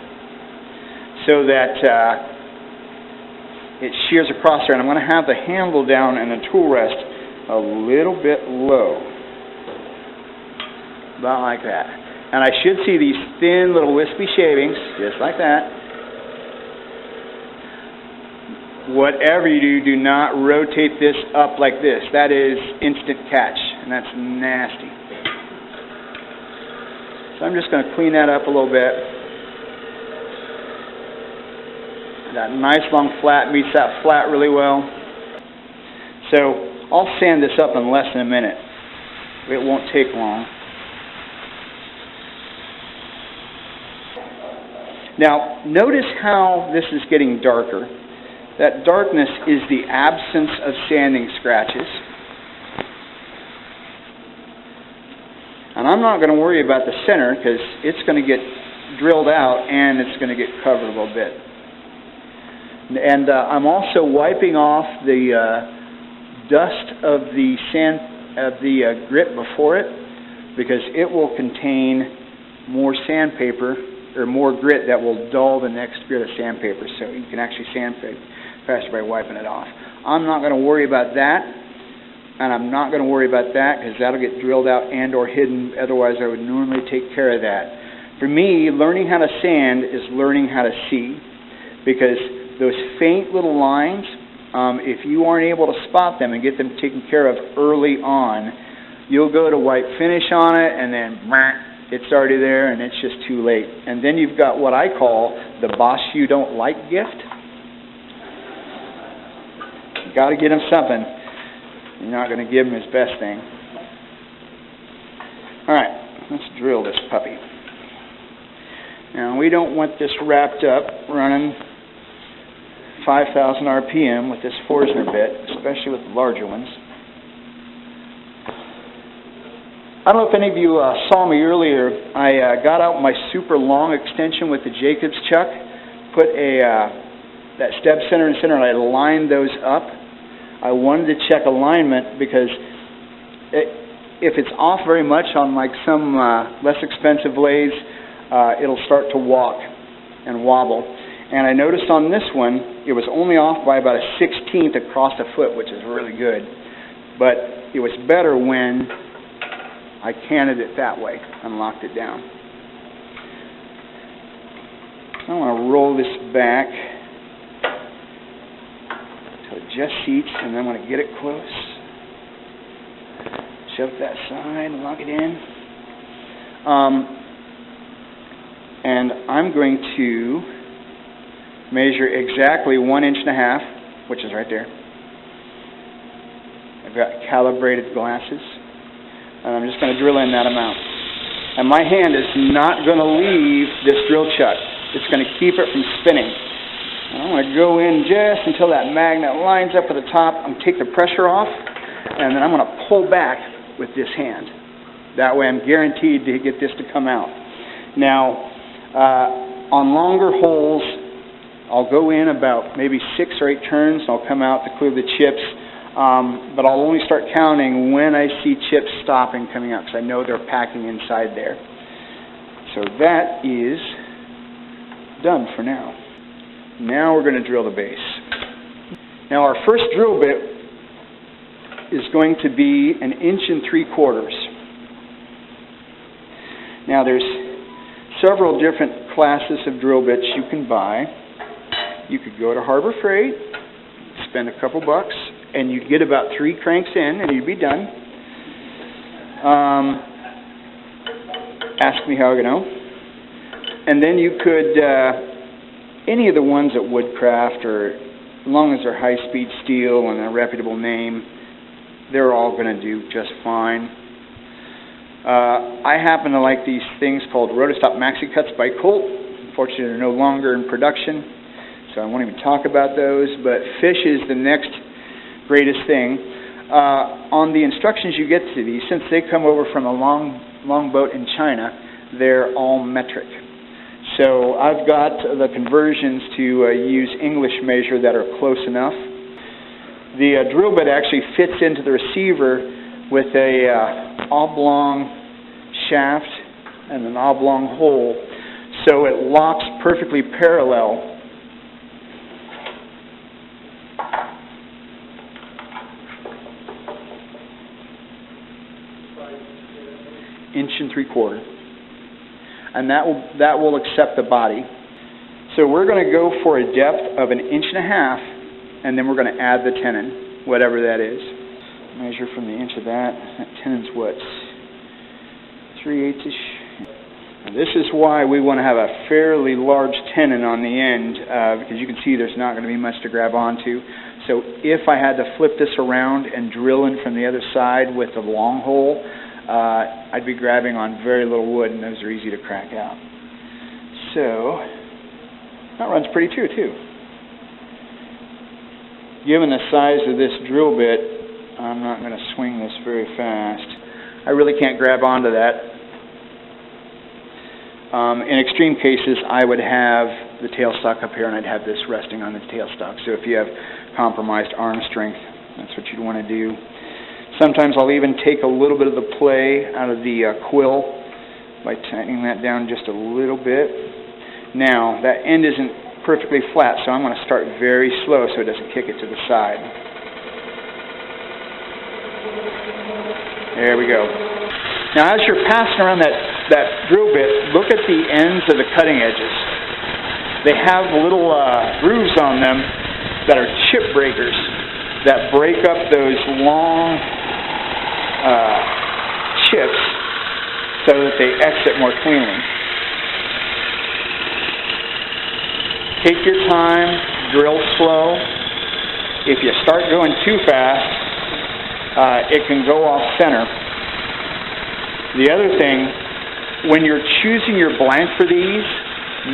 So that it shears across there, and I'm going to have the handle down and the tool rest a little bit low. About like that. And I should see these thin little wispy shavings, just like that. Whatever you do, do not rotate this up like this. That is instant catch, and that's nasty. So I'm just going to clean that up a little bit. That nice long flat meets that flat really well. So I'll sand this up in less than a minute. It won't take long. Now, notice how this is getting darker. That darkness is the absence of sanding scratches. And I'm not going to worry about the center, because it's going to get drilled out and it's going to get covered a little bit. And I'm also wiping off the dust of the grit before it, because it will contain more sandpaper, or more grit that will dull the next grit of sandpaper, so you can actually sandpaper faster by wiping it off. I'm not going to worry about that, and I'm not going to worry about that, because that'll get drilled out and or hidden. Otherwise, I would normally take care of that. For me, learning how to sand is learning how to see, because those faint little lines, if you aren't able to spot them and get them taken care of early on, you'll go to wipe finish on it, and then it's already there, and it's just too late. And then you've got what I call the boss you don't like gift. You've got to get them something. You're not going to give him his best thing. All right, let's drill this puppy. Now, we don't want this wrapped up running 5,000 RPM with this Forstner bit, especially with the larger ones. I don't know if any of you saw me earlier. I got out my super long extension with the Jacobs chuck, put that step center and center, and I lined those up. I wanted to check alignment because if it's off very much on like some less expensive lathes, it'll start to walk and wobble. And I noticed on this one, it was only off by about a 1/16 across a foot, which is really good. But it was better when I canted it that way and locked it down. I want to roll this back till it just seats, and then when I get it close, shove that side and lock it in. And I'm going to measure exactly 1.5 inches, which is right there. I've got calibrated glasses, and I'm just going to drill in that amount. And my hand is not going to leave this drill chuck. It's going to keep it from spinning. And I'm going to go in just until that magnet lines up at the top. I'm going to take the pressure off, and then I'm going to pull back with this hand. That way I'm guaranteed to get this to come out. Now, on longer holes, I'll go in about maybe 6 or 8 turns, and I'll come out to clear the chips. But I'll only start counting when I see chips stopping coming out, because I know they're packing inside there. So that is done for now. Now we're going to drill the base. Now our first drill bit is going to be 1 3/4 inches. Now there's several different classes of drill bits you can buy. You could go to Harbor Freight, spend a couple bucks, and you'd get about 3 cranks in, and you'd be done. Ask me how I know. And then you could, any of the ones at Woodcraft, or as long as they're high-speed steel and a reputable name, they're all going to do just fine. I happen to like these things called Rotostop Maxi Cuts by Colt. Unfortunately, they're no longer in production, so I won't even talk about those. But fish is the next greatest thing. On the instructions you get to these, since they come over from a long boat in China, they're all metric. So I've got the conversions to use English measure that are close enough. The drill bit actually fits into the receiver with a oblong shaft and an oblong hole, so it locks perfectly parallel. Inch and 3/4, and that will accept the body. So we're going to go for a depth of 1.5 inches, and then we're going to add the tenon, whatever that is. Measure from the inch of that. That tenon's what? 3/8 ish. This is why we want to have a fairly large tenon on the end, because you can see there's not going to be much to grab onto. So if I had to flip this around and drill in from the other side with a long hole, I'd be grabbing on very little wood, and those are easy to crack out. So that runs pretty true too. Given the size of this drill bit, I'm not going to swing this very fast. I really can't grab onto that. In extreme cases, I would have the tailstock up here, and I'd have this resting on the tailstock. So if you have compromised arm strength, that's what you'd want to do. Sometimes I'll even take a little bit of the play out of the quill by tightening that down just a little bit. Now, that end isn't perfectly flat, so I'm going to start very slow so it doesn't kick it to the side. There we go. Now, as you're passing around that drill bit, look at the ends of the cutting edges. They have little grooves on them that are chip breakers that break up those long chips so that they exit more cleanly. Take your time, drill slow. If you start going too fast, it can go off center. The other thing, when you're choosing your blank for these,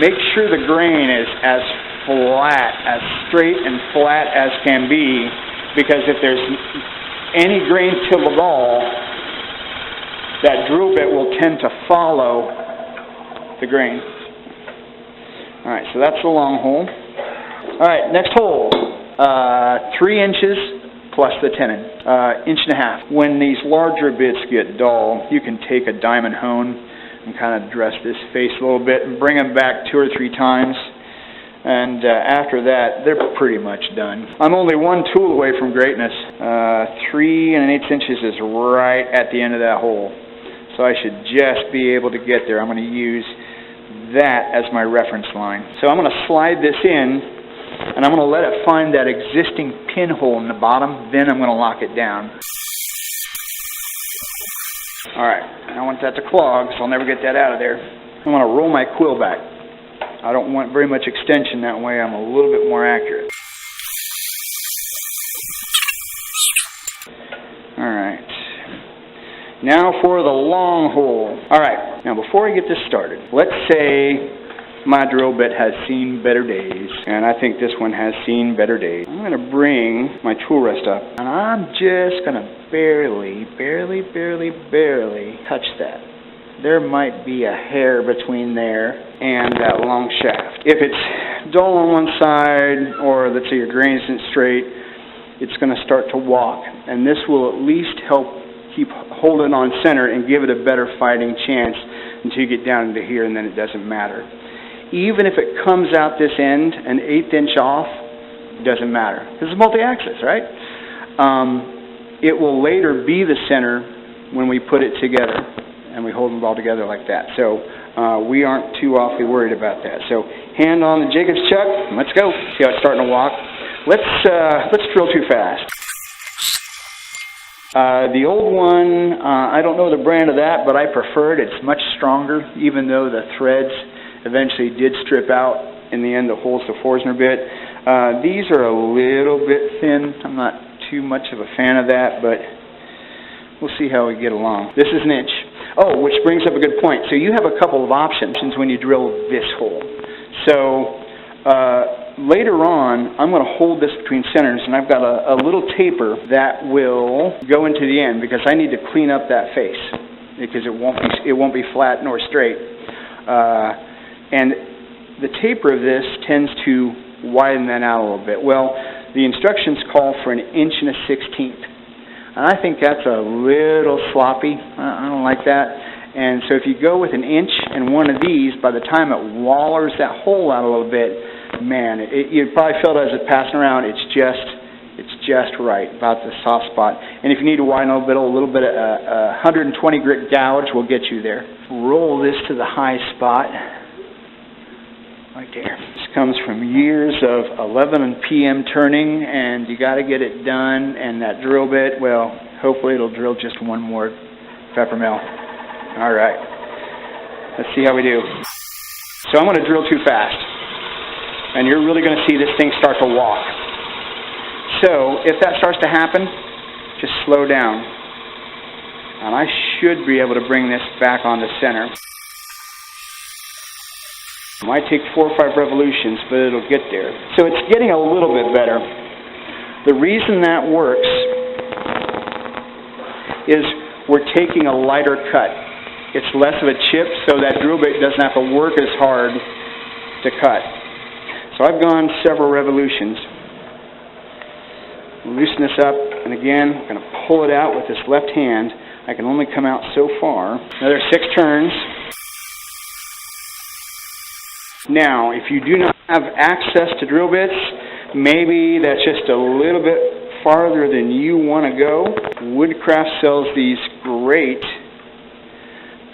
make sure the grain is as flat, as straight and flat as can be, because if there's any grain till at all, that drill bit will tend to follow the grain. Alright, so that's the long hole. Alright, next hole. 3 inches plus the tenon. 1.5 inches. When these larger bits get dull, you can take a diamond hone and kind of dress this face a little bit and bring them back 2 or 3 times. And after that, they're pretty much done. I'm only one tool away from greatness. 3 1/8 inches is right at the end of that hole. So I should just be able to get there. I'm going to use that as my reference line. So I'm going to slide this in, and I'm going to let it find that existing pinhole in the bottom. Then I'm going to lock it down. Alright, I want that to clog, so I'll never get that out of there. I'm going to roll my quill back. I don't want very much extension, that way I'm a little bit more accurate. Alright. Now for the long hole. Alright, now before I get this started, let's say my drill bit has seen better days, and I think this one has seen better days. I'm going to bring my tool rest up, and I'm just going to barely touch that. There might be a hair between there and that long shaft. If it's dull on one side, or let's say your grain isn't straight, it's going to start to walk, and this will at least help keep holding on center and give it a better fighting chance until you get down into here, and then it doesn't matter. Even if it comes out this end an 1/8 inch off, it doesn't matter. This is multi-axis, right? It will later be the center when we put it together and we hold it all together like that. So we aren't too awfully worried about that. So hand on the Jacob's chuck, and let's go. See how it's starting to walk? Let's drill too fast. The old one, I don't know the brand of that, but I prefer it. It's much stronger, even though the threads eventually did strip out in the end, the holes to Forstner bit. These are a little bit thin. I'm not too much of a fan of that, but we'll see how we get along. This is 1 inch. Oh, which brings up a good point. So you have a couple of options when you drill this hole. So later on, I'm going to hold this between centers, and I've got a little taper that will go into the end because I need to clean up that face because it won't be flat nor straight. And the taper of this tends to widen that out a little bit. Well, the instructions call for 1 1/16 inches. And I think that's a little sloppy. I don't like that. And so if you go with 1 inch and one of these, by the time it wallers that hole out a little bit, man, you probably feel it as it's passing around. It's just right, about the soft spot. And if you need to widen a little bit of 120 grit gouge will get you there. Roll this to the high spot. Right there. This comes from years of 11 p.m. turning, and you got to get it done. And that drill bit, well, hopefully it'll drill just one more peppermill. All right. Let's see how we do. So I'm going to drill too fast, and you're really going to see this thing start to walk. So if that starts to happen, just slow down, and I should be able to bring this back on the center. It might take 4 or 5 revolutions, but it'll get there. So it's getting a little bit better. The reason that works is we're taking a lighter cut. It's less of a chip, so that drill bit doesn't have to work as hard to cut. So I've gone several revolutions. Loosen this up, and again, I'm going to pull it out with this left hand. I can only come out so far. Another 6 turns. Now, if you do not have access to drill bits, maybe that's just a little bit farther than you want to go. Woodcraft sells these great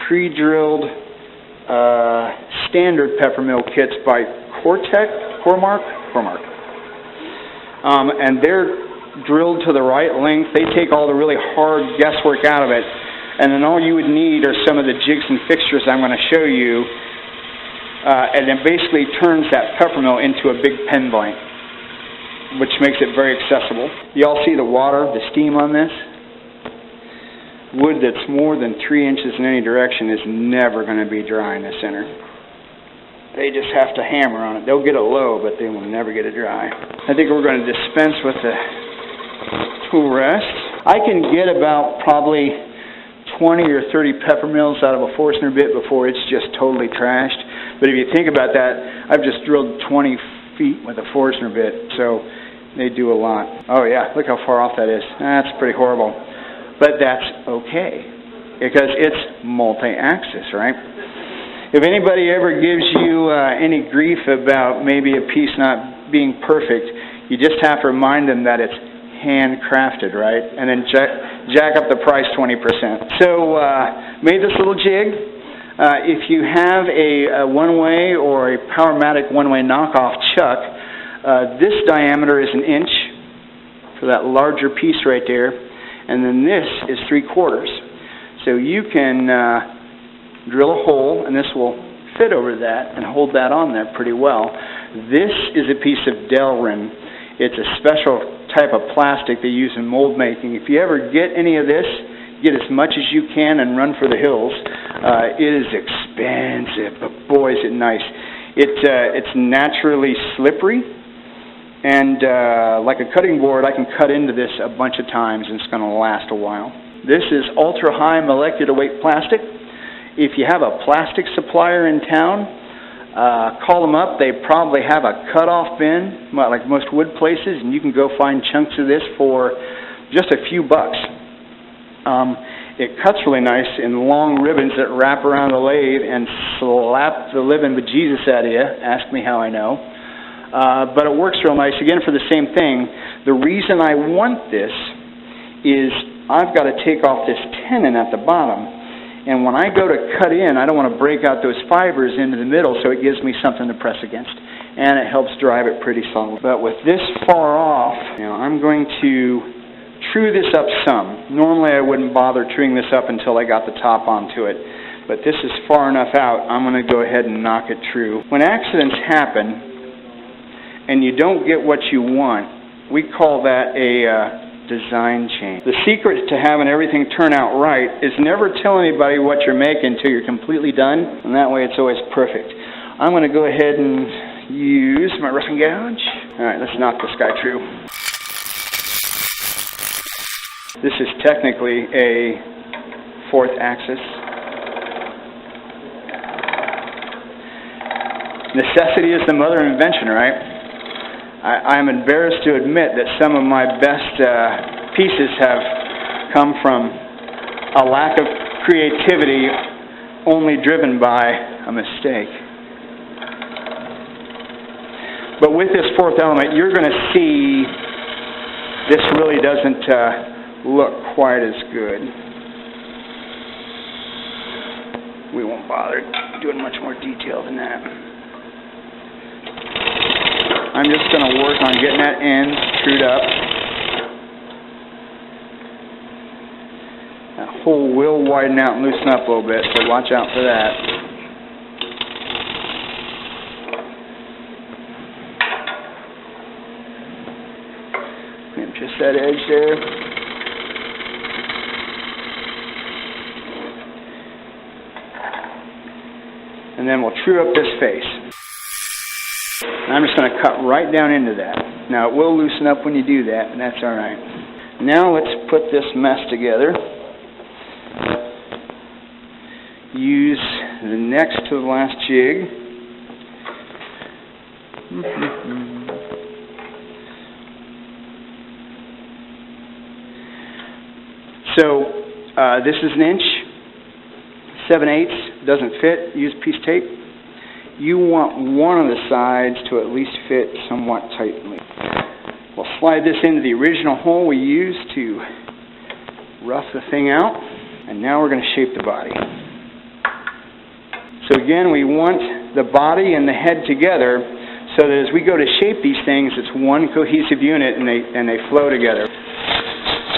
pre-drilled standard peppermill kits by Cormark. And they're drilled to the right length. They take all the really hard guesswork out of it. And then all you would need are some of the jigs and fixtures I'm going to show you. And it basically turns that peppermill into a big pen blank, which makes it very accessible. You all see the water, the steam on this? wood that's more than 3 inches in any direction is never going to be dry in the center. They just have to hammer on it. They'll get it low, but they will never get it dry. I think we're going to dispense with the tool rest. I can get about probably 20 or 30 peppermills out of a Forstner bit before it's just totally trashed. But if you think about that, I've just drilled 20 feet with a Forstner bit, so they do a lot. Oh yeah, look how far off that is. That's pretty horrible. But that's okay, because it's multi-axis, right? If anybody ever gives you any grief about maybe a piece not being perfect, you just have to remind them that it's handcrafted, right? And then jack up the price 20%. So made this little jig. If you have a one-way or a Powermatic one-way knockoff chuck, this diameter is 1 inch for that larger piece right there, and then this is 3/4. So you can drill a hole, and this will fit over that and hold that on there pretty well. This is a piece of Delrin. It's a special type of plastic they use in mold making. If you ever get any of this, get as much as you can and run for the hills. It is expensive, but boy, is it nice. It's naturally slippery, and like a cutting board, I can cut into this a bunch of times, and it's going to last a while. This is ultra-high molecular weight plastic. If you have a plastic supplier in town, call them up. They probably have a cutoff bin, like most wood places, and you can go find chunks of this for just a few bucks. It cuts really nice in long ribbons that wrap around the lathe and slap the living bejesus out of you. Ask me how I know. But it works real nice, again, for the same thing. The reason I want this is I've got to take off this tenon at the bottom. And when I go to cut in, I don't want to break out those fibers into the middle, so it gives me something to press against. And it helps drive it pretty solid. But with this far off, I'm going to true this up some. Normally I wouldn't bother truing this up until I got the top onto it. But this is far enough out, I'm going to go ahead and knock it true. When accidents happen, and you don't get what you want, we call that a design change. The secret to having everything turn out right is never tell anybody what you're making until you're completely done, and that way it's always perfect. I'm going to go ahead and use my roughing gouge. Alright, let's knock this guy true. This is technically a 4th axis. Necessity is the mother of invention, right? I'm embarrassed to admit that some of my best pieces have come from a lack of creativity only driven by a mistake. But with this 4th element, you're going to see this really doesn't look quite as good. We won't bother doing much more detail than that. I'm just going to work on getting that end trued up. That hole will widen out and loosen up a little bit, so watch out for that. And just that edge there. And then we'll true up this face. And I'm just going to cut right down into that. Now it will loosen up when you do that, and that's all right. Now let's put this mess together. Use the next to the last jig. So this is 1 inch, 7/8, doesn't fit, use piece tape. You want one of the sides to at least fit somewhat tightly. We'll slide this into the original hole we used to rough the thing out, and now we're going to shape the body. So again, we want the body and the head together so that as we go to shape these things, it's one cohesive unit and they flow together.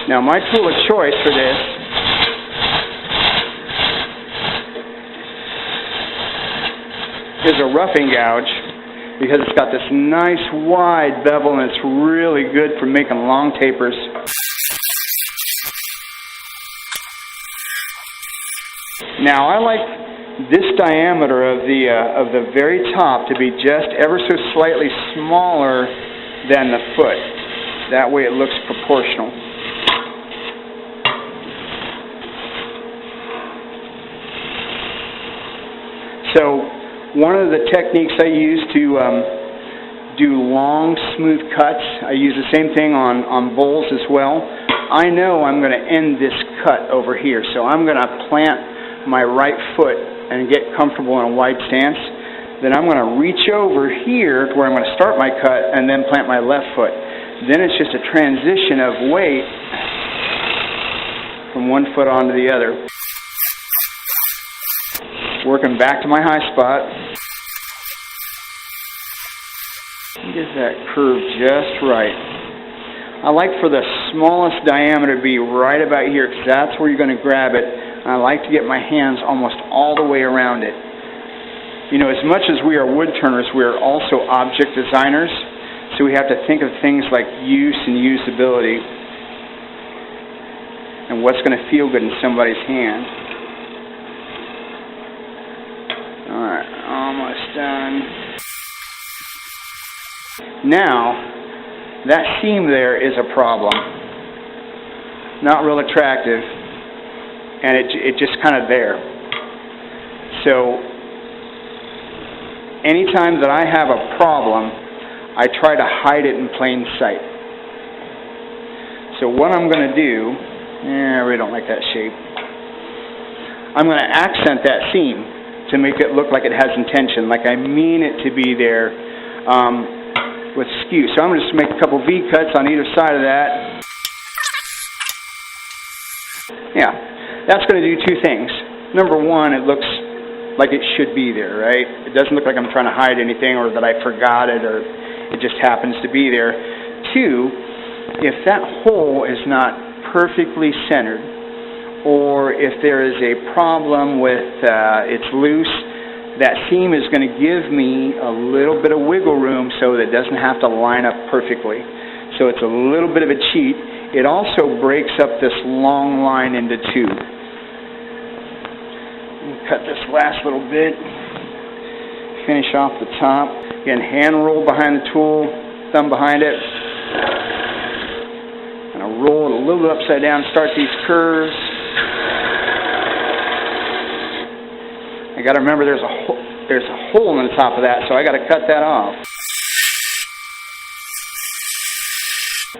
Now my tool of choice for this is a roughing gouge, because it's got this nice wide bevel and it's really good for making long tapers. Now I like this diameter of the very top to be just ever so slightly smaller than the foot. That way it looks proportional. So one of the techniques I use to do long, smooth cuts, I use the same thing on bowls as well. I know I'm going to end this cut over here, so I'm going to plant my right foot and get comfortable in a wide stance. Then I'm going to reach over here to where I'm going to start my cut and then plant my left foot. Then it's just a transition of weight from one foot onto the other. Working back to my high spot. Get that curve just right. I like for the smallest diameter to be right about here because that's where you're going to grab it. And I like to get my hands almost all the way around it. You know, as much as we are wood turners, we are also object designers. So we have to think of things like use and usability and what's going to feel good in somebody's hand. Alright, almost done. Now, that seam there is a problem. Not real attractive, and it just kind of there. So, anytime that I have a problem, I try to hide it in plain sight. So what I'm going to do, I really don't like that shape. I'm going to accent that seam to make it look like it has intention, like I mean it to be there with skew. So I'm going to just make a couple V cuts on either side of that. Yeah, that's going to do two things. Number one, it looks like it should be there, right? It doesn't look like I'm trying to hide anything or that I forgot it or it just happens to be there. Two, if that hole is not perfectly centered, or if there is a problem with it's loose, that seam is going to give me a little bit of wiggle room so that it doesn't have to line up perfectly. So it's a little bit of a cheat. It also breaks up this long line into two. Cut this last little bit. Finish off the top. Again, hand roll behind the tool, thumb behind it. And I'll roll it a little bit upside down, start these curves. I got to remember there's a hole in the top of that, so I got to cut that off.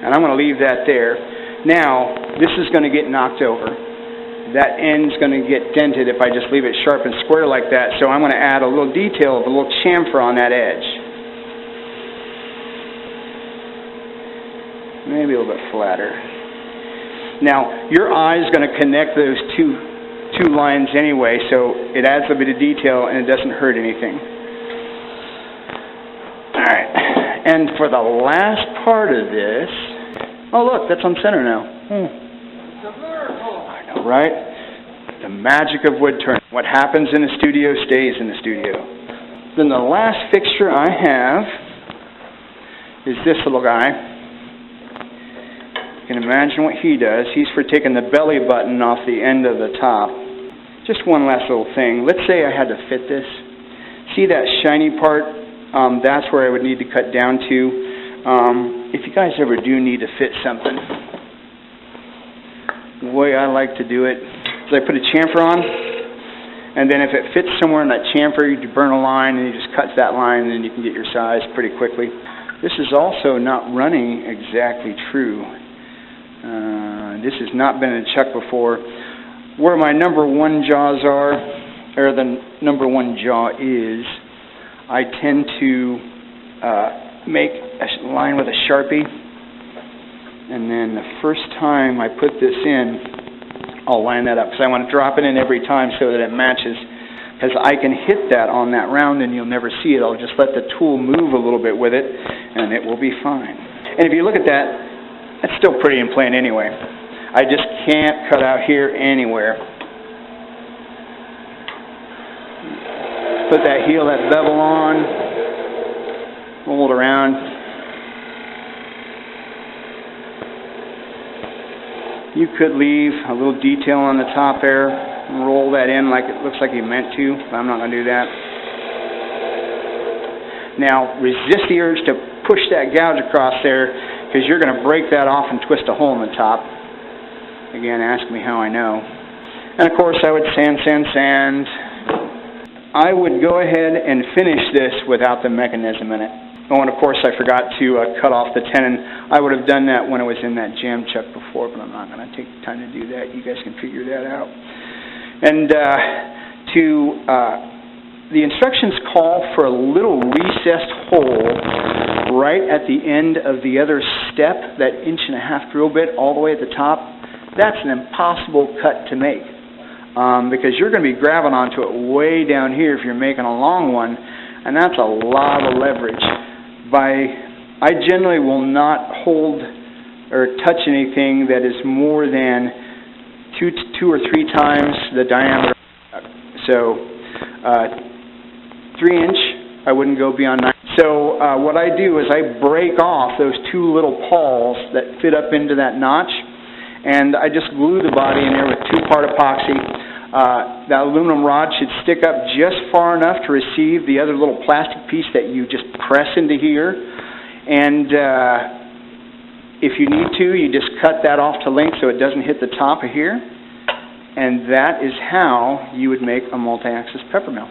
And I'm going to leave that there. Now, this is going to get knocked over. That end's going to get dented if I just leave it sharp and square like that, so I'm going to add a little detail of a little chamfer on that edge. Maybe a little bit flatter. Now, your eye is going to connect those two lines anyway, so it adds a bit of detail and it doesn't hurt anything. Alright, and for the last part of this, oh look, that's on center now. I know, right? The magic of wood turning. What happens in the studio stays in the studio. Then the last fixture I have is this little guy. You can imagine what he does. He's for taking the belly button off the end of the top. Just one last little thing. Let's say I had to fit this. See that shiny part? That's where I would need to cut down to. If you guys ever do need to fit something, the way I like to do it is I put a chamfer on, and then if it fits somewhere in that chamfer, you burn a line, and you just cut that line, and then you can get your size pretty quickly. This is also not running exactly true. This has not been in a chuck before. Where my number one jaws are, or the number one jaw is, I tend to make a line with a Sharpie, and then the first time I put this in, I'll line that up, because I want to drop it in every time so that it matches, because I can hit that on that round and you'll never see it. I'll just let the tool move a little bit with it, and it will be fine. And if you look at that, that's still pretty in plain anyway. I just can't cut out here anywhere. Put that heel, that bevel on, roll it around. You could leave a little detail on the top there, roll that in like it looks like you meant to, but I'm not going to do that. Now, resist the urge to push that gouge across there, because you're going to break that off and twist a hole in the top. Again, ask me how I know. And of course, I would sand. I would go ahead and finish this without the mechanism in it. Oh, and of course, I forgot to cut off the tenon. I would have done that when I was in that jam chuck before, but I'm not going to take the time to do that. You guys can figure that out. And the instructions call for a little recessed hole right at the end of the other step, that 1.5 inch drill bit all the way at the top. That's an impossible cut to make because you're going to be grabbing onto it way down here if you're making a long one, and that's a lot of leverage. I generally will not hold or touch anything that is more than two or three times the diameter. So 3 inch, I wouldn't go beyond 9. So what I do is I break off those two little pawls that fit up into that notch, and I just glue the body in there with 2-part epoxy. That aluminum rod should stick up just far enough to receive the other little plastic piece that you just press into here. And if you need to, you just cut that off to length so it doesn't hit the top of here. And that is how you would make a multi-axis peppermill.